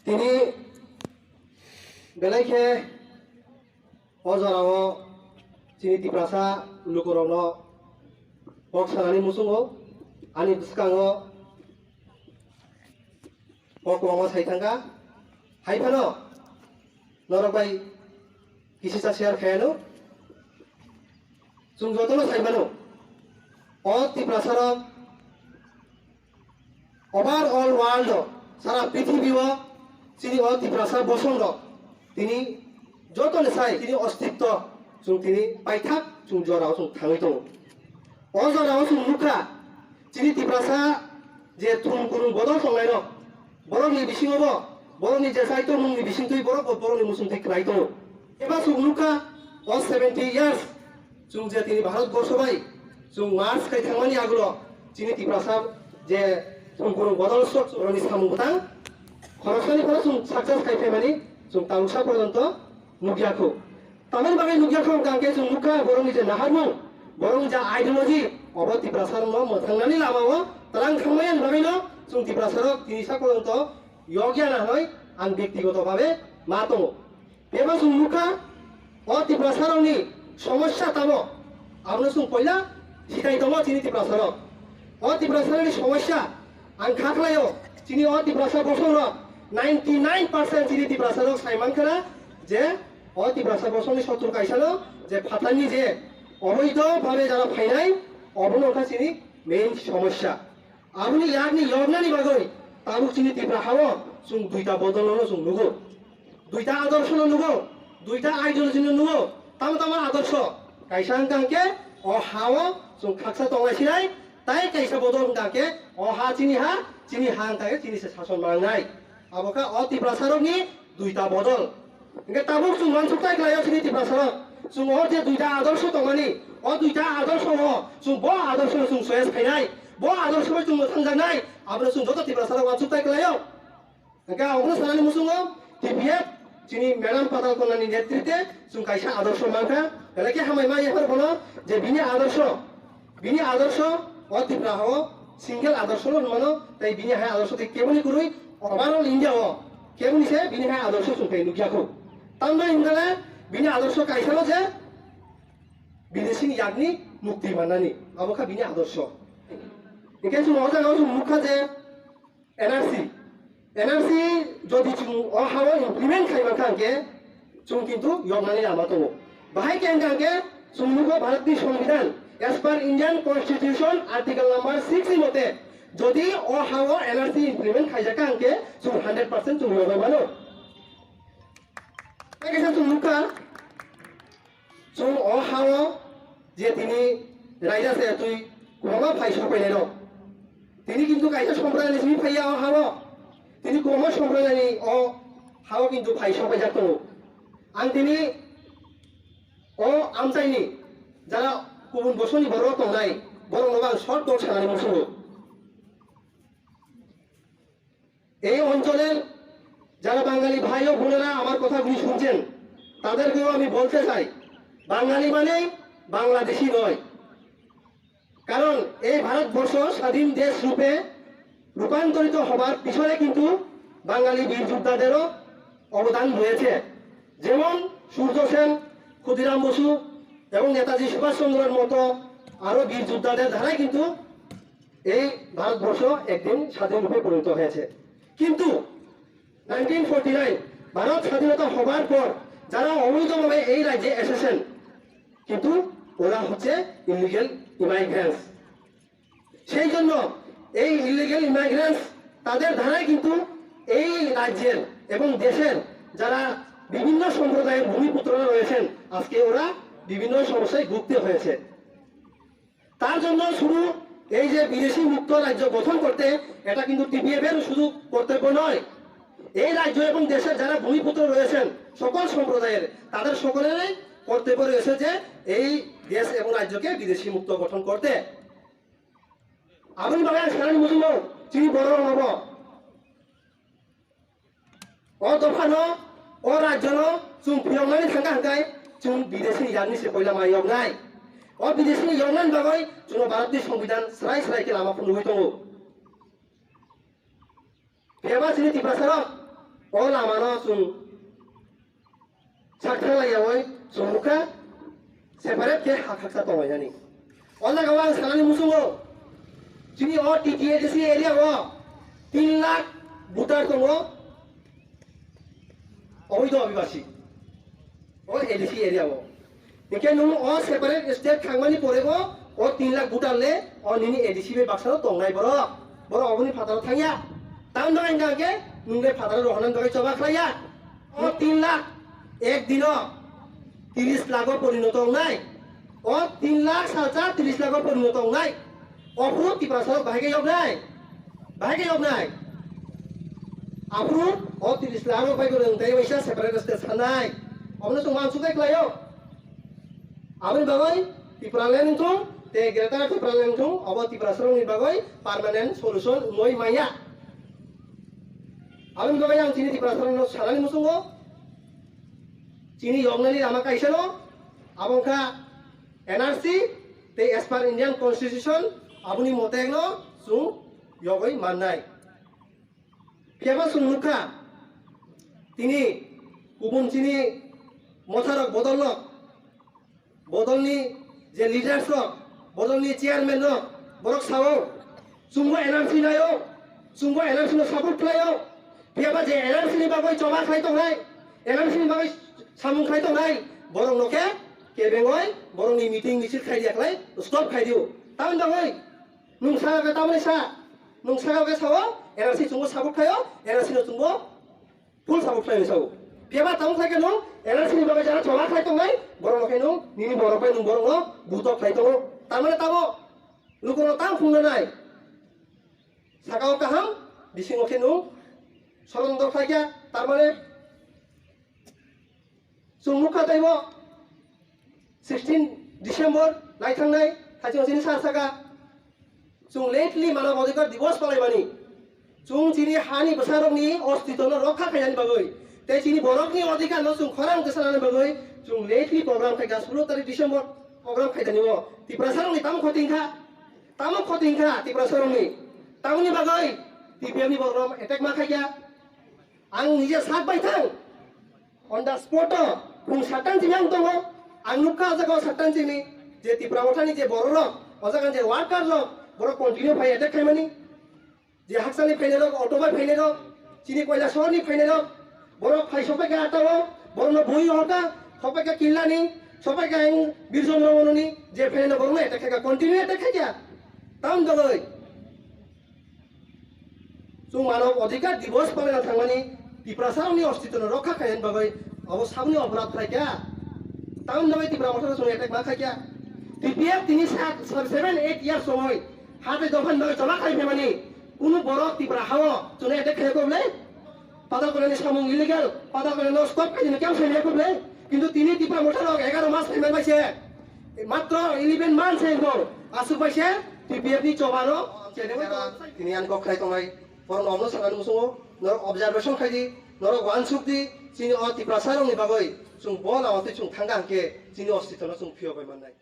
তিনি বেলাইখে অজরাও চিনি Tiprasa লুকুরনো বক্সানানি মুসুङो ani bskango bokwango saitanga haifano norok bai kisisa share khayano chung jotono saimano o tiprasara overall world সারা পৃথিবীও তিনি ও তিপ্রাসা বসন্ত তিনি যতনে চাই তিনি অস্তিত্ব जों তিনি পাইথাক जों জরাও जों थाङै दङ अ जराव जों नुखा তিনি তিপ্রাসা যে थुम गुरुं बदल संलायनो बर'नि बिसिङावबो बर'नि जे साहित्य मुंनि बिसिंथै बर'नि मुसुंथै खालाय दङ एबा जों नुखा अ 70 ইয়ার্স जों जे তিনি भारतबर्ष बाय जों मार्च खाय थांमानि आगोल তিনি তিপ্রাসা जे जों गुरुं बदल सक बर'नि सामुगथां खरसानिफ्राय जों साक्सेस खायफायमानि जों तालुसा पर्यन्त नुगियाखौ तामिल बागै नुगियाखौ गांके जों नुखा बर'नि जे नाहारमुं बर'नि जे आइडियोलॉजी अब तिप्रासारनो मोथांनानै लामावो तालां खांनायनि बागैनो जों तिप्रासारक तिनिसा पर्यन्त योग्य नाहै आं व्यक्तिगतभावे मा दङ बेबा जों नुखा अ तिप्रासारनि समस्या तामो आबनो जों पहिला सिदाय दङ तिनि तिप्रासारक अ तिप्रासारनि समस्या आं खाख्लायो तिनि अ तिप्रासा बसंनो 99% तिनि तिप्रासारक साइमानखरा जे अ तिप्रासा बसंनि शत्रु काइसानो जे फाथानि जे अवैध भावे जाना फाइनाय अबनो कासिनि मेन समस्या आबनि यागनि यगनानि बागै ताबुक तिनि तिप्राहाव जों दुइटा बदलनो जों नुगो दुइटा आदर्शनो नुगो दुइटा आइडियोलॉजिनो नुगो ताम आदर्श काइसा गांके अ हाव जों खाक्सा दंगासिनाय ताई काइसा बदल गांके अ हा तिनि हां ताके तिनिसे शासन मांगनाय आबका अ तिप्रासारकनि दुइटा बदल इनके ताबुक जों मानसुकताय ग्लायो तिनि तिप्रासारक जों अ जे दुइटा आदर्श दंगानि अ दुइटा आदर्श हो जों ब आदर्श जों सयस फाइनाय ब आदर्श जों मोथांजानाय आबनो जों जत तिप्रासारक मानसुकताय ग्लायो इनके अबनो सानानि मुसुङो टिपिएफ तिनि मैडम पातालकनानि नेतृत्वे जों काइसा आदर्श मांखा बेलाके हामाय मा एफोर बनो जे बिनि आदर्श अ तिप्राहाव सिंगल आदर्शल मानो ताई बिनि हाय आदर्श ते केबनि गुरुय ओभारऑल इंडिया हो केबनि से बिनि हाय आदर्श सुंथाय नुगियाखौ तामनो हिंगाले बिनि आदर्श काइसालो जे विदेशी यागनि मुक्ति माननानि अबखा बिनि आदर्श इके जों अजागाव जों मुखा जे एनआरसी जदि जों अ हाव इमप्लिमेंट खायमाखा के जों किन्तु यगनानि लामा दङ बाहाय केंगांके जों नुगो भारतनि संविधान as per Indian Constitution article number 6 नि मते जदि अ हाव एनआरसी इमप्लिमेंट खायजाका अंके जों 100% जों यगनाय मानो एकेसा जों नुखा जों अ हाव जे तिनि रायजा से तुई कोमा फाइसा फैनाय दं तिनि किन्तु काइसा सम्प्रदायनि सिनि फैया अ हाव तिनि कोमा सम्प्रदायनि अ हाव किन्तु फाइसा फैजाक दङ आं तिनि अ आमचाइनि जारा गुबुन बसनि बर' दंनाय बर' नङा शर्ट कट सानानै मुसुङो এই অঞ্চলের যারা বাঙালি ভাই ও বোনেরা আমার কথাগুলি শুনছেন তাদেরকেও আমি বলতে চাই বাঙালি মানে বাংলাদেশি নয় কারণ এই ভারতবর্ষ স্বাধীন দেশ রূপে রূপান্তরিত হবার পিছনে কিন্তু বাঙালি বীর যোদ্ধাদেরও অবদান রয়েছে যেমন সূর্য সেন ক্ষুদিরাম বসু এবং নেতাজি সুভাষচন্দ্রের মতো আরো বীর যোদ্ধাদের ধারায় কিন্তু এই ভারতবর্ষ একদিন স্বাধীন রূপে পরিণত হয়েছে কিন্তু 1949 ভারত স্বাধীনতা হবার পর যারা অবৈধভাবে এই রাজ্যে এসেছেন কিন্তু ওরা হচ্ছে ইলিগাল ইমাইগ্রেন্টস সেই জন্য এই ইলিগাল ইমাইগ্রেন্টস তাদের ধারায় কিন্তু এই রাজ্যের এবং দেশের যারা বিভিন্ন সম্প্রদায়ের ভূমিপুত্ররা রয়েছেন আজকে ওরা বিভিন্ন সমস্যায় ভুগতে হয়েছে তার জন্য শুরু এই যে বিদেশি মুক্ত রাজ্য গঠন করতে এটা কিন্তু টিপিএফ এর শুধু কর্তব্য নয় এই রাজ্য এবং দেশের যারা ভূমিপুত্র রয়েছেন সকল সম্প্রদায়ের তাদের সকলেরই কর্তব্য রয়েছে যে এই দেশ এবং রাজ্যকে বিদেশি মুক্ত গঠন করতে আপনি বাগান সারানি মুসলিম চিনি বড় হব অ দফানো অ রাজ্যনো जों फियंनानै थांगा हांगाय जों विदेशी यागनि से पहिला मा यगनाय अ विदेशी यगनान बागै जों भारतनि संविधान स्राय के लामा फुनुबै दङ बेबा जोंनि तिप्रासारक o lama no chung sakthang layawai sumuka separate ke hak hak sa tongoi yani ola gawang sanani musungo chini o TTADC area o 3 lakh voter tongo oido abibasi o ADC area o Nike nung o separate state khangmani porego o 3 lakh voter le o nini ADC be baksano tongnai boro obuni fataro thangya taun dong engke nungde fataro rohanan doi coba khlaya o 3 lakh ek dino 30 lakho poriনত নাই ও 3 লাখ সালচা 30 লাখৰ পরিণত নাই অফু টিপ্রাসক বাহিকে যোগ নাই আফু ও 30 lakh by গরং তাই পয়সা separate state সানাই অমনে সুমান সুকাই ক্লায়ো আমিন বাগৈ টিপ্রালেন থং তে গ্রেটার টিপ্রালেন থং অব টিপ্রাসরং নি বাগৈ পার্মানেন্ট সলিউশন মই মাইয়া আমিন বাগৈ আং চিনি টিপ্রাসরং সানানি মুসুঙ্গো চিনি যংনানি রামা কাইসেনো abongka NRC te as per Indian Constitution abuni motengno sung yogoi mannai piaba sung mukha tini kubun chini motharok bodolni je leaders rok bodolni chairman rok borok sawo sungbo NRC nayo sungbo NRC no support playo piaba je NRC ni bagoi choba khai tongnai NRC ni bagoi samung khai tongnai borok noke kebengoy borong ni meeting misil khai diaklai stop khai diu taun dongoi nung sa ga tamne sa nung sa ga sawo NRC chungbo support khayo NRC no chungbo full support khai sawo piaba taung khai ke nung NRC ni bagai jara chola khai tongai borong khai nung nini borong pai nung borong no butok khai tongo tamane tabo lukono tang phungna nai sakao kaham bisingo ke nung sorondor khai kya tamane sungmukha taibo 16 December laithangnaই খাইজং চিনি সারসাকা जों lately मानव अधिकार दिवस पालायबानि जों चिनि हानि बसारकनि अस्तित्वनो रक्षा खायनानि बागै ते चिनि बरकनि अधिकारनो जों खरां गोसानानि बागै जों lately program खायगा 16 तारिख डिसेम्बर program खायदानिओ तिप्रासारंनि ताम खतिंखा तिप्रासारंनि तामनि बागै तिपिएमनि program attack मा खायगा आं निजे सात बायथां on the spot बुं सातां जिमां दङ आं नुखा जागाव सातां जिनि जे तिप्रावथानि जे बररक अजागान जे वार्कार रक बर कन्टिनिउ फाय एटेक खायमानि जे हाकसानि फायनारक अटोबाय फायनारक चिनि कयला सहरनि फायनारक बर फाय सबायका आटाव बरनो बहि हका सबायका किल्लानि सबायका बिरजन रमननि जे फायनार बरनो एटेक खायगा कन्टिनिउ एटेक खायगा ताम दगै जों मानव अधिकार दिवस पालना थांमानि तिप्रासारनि अस्तित्वनो रक्षा खायनानि बागै अब साबनि अपराध खायगा ताम दगै तिप्रावथानि जों एटेक मा खायगा TPF তিনি 7-8 ইয়ার সময় হাতে দফান নয় চলা খাইবে মানে কোনো বড় তিপ্রা হাও চলে এটা খেয়ে করলে পাতা করে সামং ইলিগাল পাতা করে স্টপ খাইনে কেউ খাইলে করলে কিন্তু তিনি তিপ্রা মোটার 11 মাস খাইবে পাইছে মাত্র 11 মাস খাইব আসু পাইছে TPF নি চবানো তিনি আনক খাই তমাই পর নমন সানান মুসুং নর অবজারভেশন খাইদি নর ওয়ান সুকদি চিনি অ তিপ্রা সারংনি বাগৈ जों बल आवते जों थांगा के चिनि अस्तित्वनो जों फियो बाय माननाय